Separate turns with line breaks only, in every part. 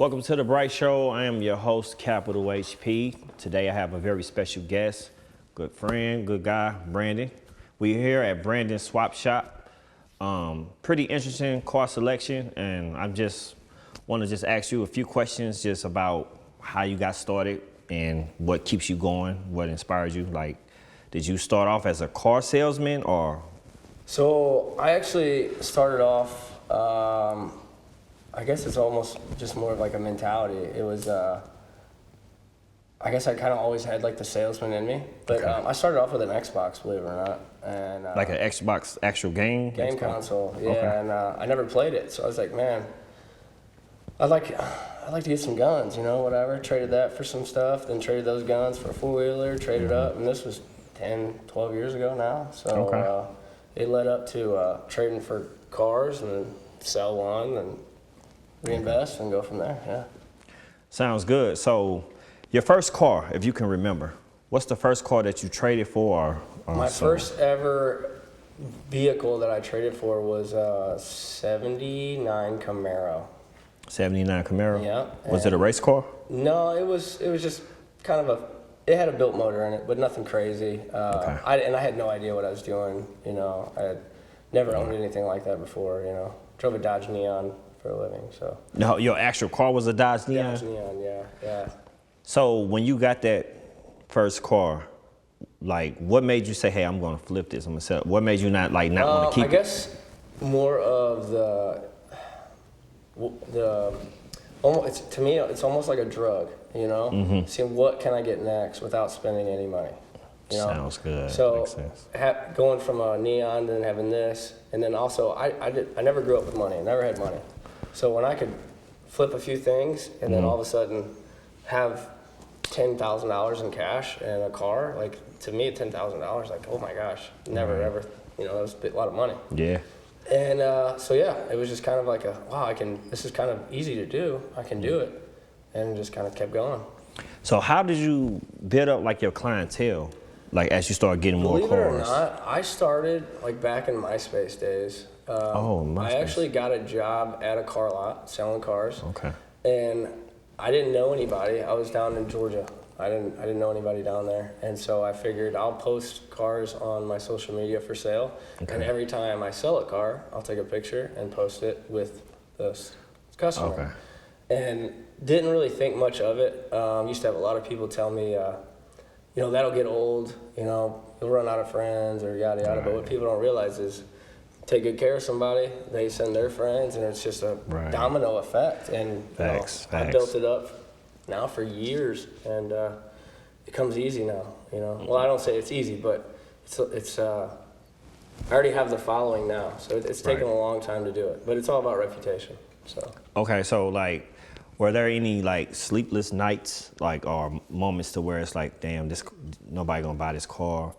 Welcome to the Bright Show. I am your host, Capital HP. Today I have a very special guest, good friend, good guy, Brandin. We're here at Brandin Swapshop. Pretty interesting car selection, and I just want to ask you a few questions just about how you got started and what keeps you going, what inspires you. Like, did you start off as a car salesman or?
So I actually started off, I guess it's almost just more of like a mentality. It was, I guess I kind of always had like the salesman in me, but
Okay.
I started off with an Xbox, believe it or not. And
Like an Xbox actual game?
game console, yeah,
Okay.
and I never played it, so I was like, man, I'd like to get some guns, whatever. Traded that for some stuff, then traded those guns for a four-wheeler, traded up, and this was 10, 12 years ago now. So
Okay.
it led up to trading for cars and then sell one and reinvest and go from there, yeah.
Sounds good. So your first car, if you can remember, what's the first car that you traded for?
My first ever vehicle that I traded for was a 79 Camaro.
79 Camaro?
Yeah.
Was it a race car?
No, it was just kind of it had a built motor in it, but nothing crazy.
Okay.
I had no idea what I was doing, I had never owned anything like that before, Drove a Dodge Neon for a living, so.
No, your actual car was a Dodge Neon?
Dodge Neon, yeah.
So when you got that first car, like what made you say, hey, I'm gonna flip this, I'm gonna sell it? What made you not want to keep
I guess more of to me, it's almost like a drug,
Mm-hmm.
Seeing what can I get next without spending any money.
Sounds good.
So
Makes sense.
going from a Neon, then having this, and then also I never grew up with money. I never had money. So when I could flip a few things and then all of a sudden have $10,000 in cash and a car, like to me $10,000, like oh my gosh, never ever, that was a lot of money.
Yeah.
And so yeah, it was just kind of like wow, this is kind of easy to do. I can do it, and just kind of kept going.
So how did you build up like your clientele, like as you started getting more cars?
Believe it or not, I started like back in MySpace days.
MySpace.
I actually got a job at a car lot selling cars.
Okay.
And I didn't know anybody. I was down in Georgia. I didn't know anybody down there, and so I figured I'll post cars on my social media for sale.
Okay.
And every time I sell a car, I'll take a picture and post it with the customer.
Okay.
And didn't really think much of it. Used to have a lot of people tell me, that'll get old. You'll run out of friends or yada yada.
Right.
But what people don't realize is, take good care of somebody, they send their friends, and it's just a domino effect. And
Facts.
I built it up now for years, and it comes easy now. Well, I don't say it's easy, but it's I already have the following now, so it's taken a long time to do it. But it's all about reputation. So. Okay,
so like, were there any like sleepless nights, like or moments to where it's like, damn, nobody gonna buy this car?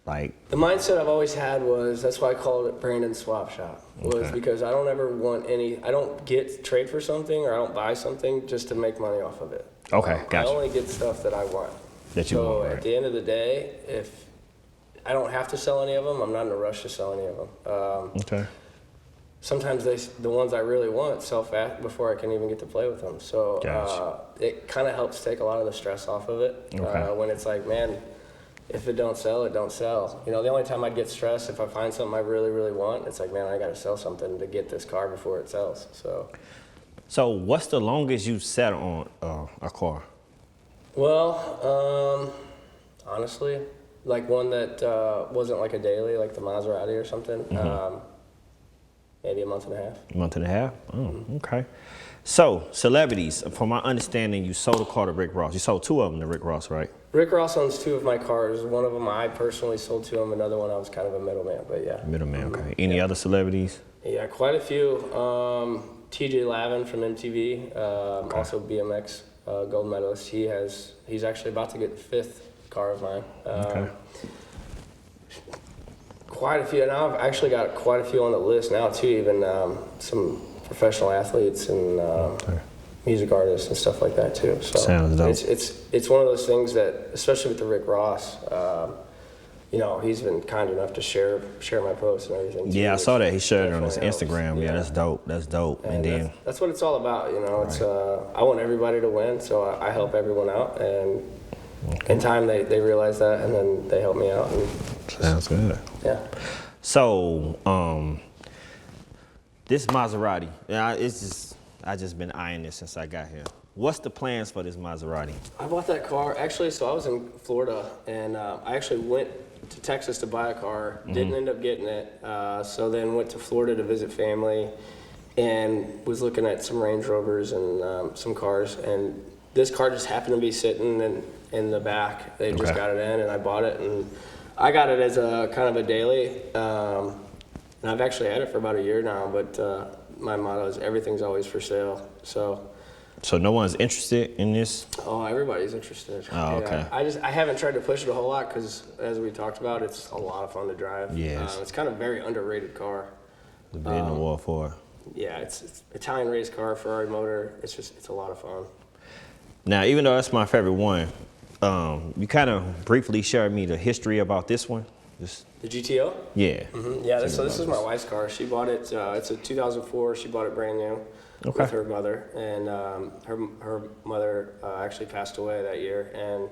Like
the mindset I've always had was, that's why I called it Brandin Swapshop, was because I don't ever want I don't trade for something or I don't buy something just to make money off of it.
Okay, gotcha.
I only get stuff that I want.
That you want,
So
right.
at the end of the day, if I don't have to sell any of them, I'm not in a rush to sell any of them.
Okay.
Sometimes the ones I really want sell fast before I can even get to play with them. So
Gotcha.
it kind of helps take a lot of the stress off of it.
Okay.
When it's like, man, if it don't sell, it don't sell. The only time I'd get stressed if I find something I really, really want, it's like, man, I got to sell something to get this car before it sells.
So what's the longest you've sat on a car?
Well, honestly, like one that wasn't like a daily, like the Maserati or something, maybe a month and a half.
A month and a half? Oh, okay. So, celebrities, from my understanding, you sold a car to Rick Ross. You sold two of them to Rick Ross, right?
Rick Ross owns two of my cars. One of them I personally sold to him. Another one I was kind of a middleman, but yeah.
Middleman, okay. Any other celebrities?
Yeah, quite a few. TJ Lavin from MTV, also BMX gold medalist. He's actually about to get the fifth car of mine.
Okay.
Quite a few. Now I've actually got quite a few on the list now too. Even some professional athletes and music artists and stuff like that too. So
sounds dope.
It's one of those things that, especially with the Rick Ross, he's been kind enough to share my posts and everything.
Yeah, I saw that he shared it on his Instagram.
Helps.
Yeah, that's dope. That's dope. And then
that's what it's all about. It's I want everybody to win, so I help everyone out, and in time they realize that, and then they help me out. And
sounds good.
Yeah.
So this Maserati, I just been eyeing this since I got here. What's the plans for this Maserati?
I bought that car actually. So I was in Florida, and I actually went to Texas to buy a car. Didn't end up getting it. So then went to Florida to visit family, and was looking at some Range Rovers and some cars. And this car just happened to be sitting in the back. They just got it in, and I bought it. And I got it as a kind of a daily. And I've actually had it for about a year now. But my motto is everything's always for sale. So
no one's interested in this?
Oh, everybody's interested.
Oh, okay.
I haven't tried to push it a whole lot because, as we talked about, it's a lot of fun to drive.
Yes.
It's kind of a very underrated car.
The bid in the war for it.
Yeah, it's Italian race car, Ferrari motor. It's a lot of fun.
Now, even though that's my favorite one, you kind of briefly shared me the history about this one.
The GTO?
Yeah.
Mm-hmm. Yeah, so this is my wife's car. She bought it, it's a 2004. She bought it brand new with her mother. And her mother actually passed away that year. And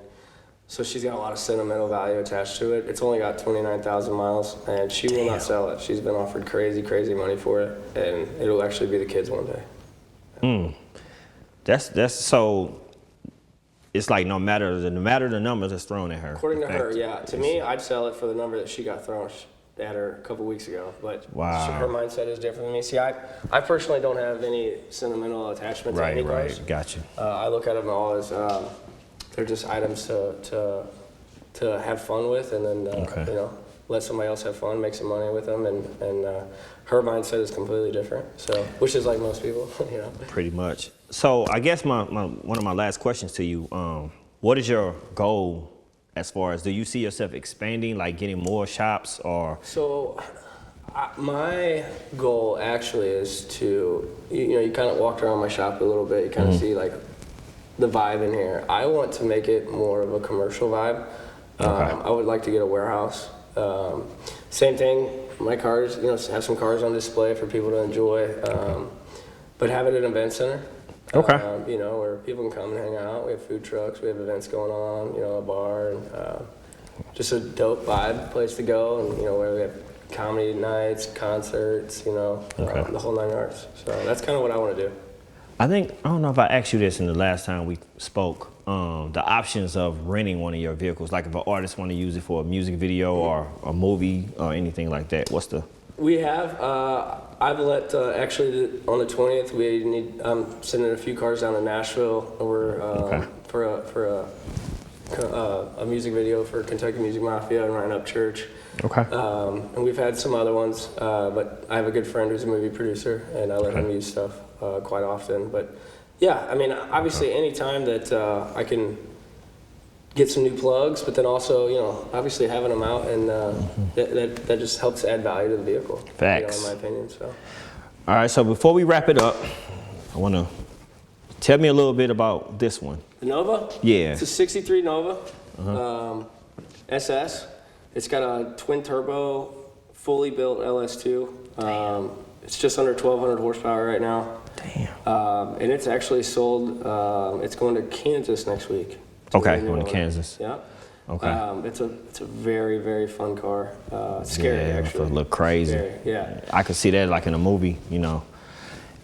so she's got a lot of sentimental value attached to it. It's only got 29,000 miles, and she will not sell it. She's been offered crazy, crazy money for it, and it'll actually be the kids one day.
That's so. It's like no matter the number that's thrown at her.
According to her, yeah. To me, I'd sell it for the number that she got thrown at her a couple weeks ago. But her mindset is different than me. See, I personally don't have any sentimental attachment to any cars.
Right, gotcha.
I look at them all as they're just items to have fun with, and then let somebody else have fun, make some money with them, and her mindset is completely different. So, which is like most people,
Pretty much. So I guess one of my last questions to you, what is your goal as far as, do you see yourself expanding, like getting more shops or?
So my goal actually is to, you kind of walked around my shop a little bit, you kind of see like the vibe in here. I want to make it more of a commercial vibe. I would like to get a warehouse. Same thing, my cars, have some cars on display for people to enjoy, but have it at an event center. Where people can come and hang out. We have food trucks, we have events going on, a bar, and just a dope vibe place to go, and where we have comedy nights, concerts, the whole 9 yards. So that's kind of what I want to do.
I don't know if I asked you this in the last time we spoke, the options of renting one of your vehicles, like if an artist want to use it for a music video or a movie or anything like that. We have,
I've let, actually on the 20th, I'm sending a few cars down to Nashville for a music video for Kentucky Music Mafia and Ryan Upchurch. And we've had some other ones, but I have a good friend who's a movie producer, and I let him use stuff quite often. But yeah, I mean, obviously any time that I can get some new plugs, but then also, obviously having them out, and that just helps add value to the vehicle.
Facts.
In my opinion, so.
All right, so before we wrap it up, I want to tell me a little bit about this one.
The Nova?
Yeah.
It's a 63 Nova, SS. It's got a twin turbo, fully built LS2. It's just under 1,200 horsepower right now.
Damn.
And it's actually sold, it's going to Kansas next week.
Okay, going to Kansas.
Yeah.
Okay.
It's a very, very fun car. It's scary, actually.
It look crazy.
Scary. Yeah.
I could see that like in a movie,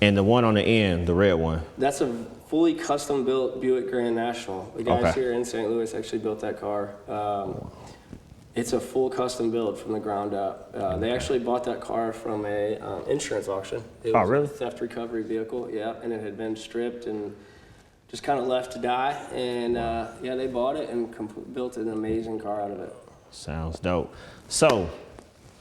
And the one on the end, the red one.
That's a fully custom built Buick Grand National. The guys here in St. Louis actually built that car. It's a full custom build from the ground up. They actually bought that car from a insurance auction. It was
really?
a theft recovery vehicle, and it had been stripped and just kind of left to die. And they bought it and built an amazing car out of it.
Sounds dope. So,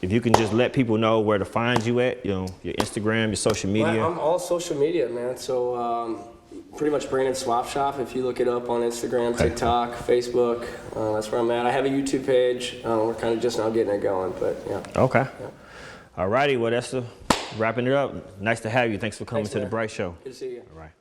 if you can just let people know where to find you at, your Instagram, your social media.
Well, I'm all social media, man. So pretty much Brandin Swapshop. If you look it up on Instagram, TikTok, Facebook, that's where I'm at. I have a YouTube page. We're kind of just now getting it going, but yeah.
Okay.
Yeah.
All righty. Well, that's wrapping it up. Nice to have you. Thanks for coming to the Bright Show.
Good to see you.
All right.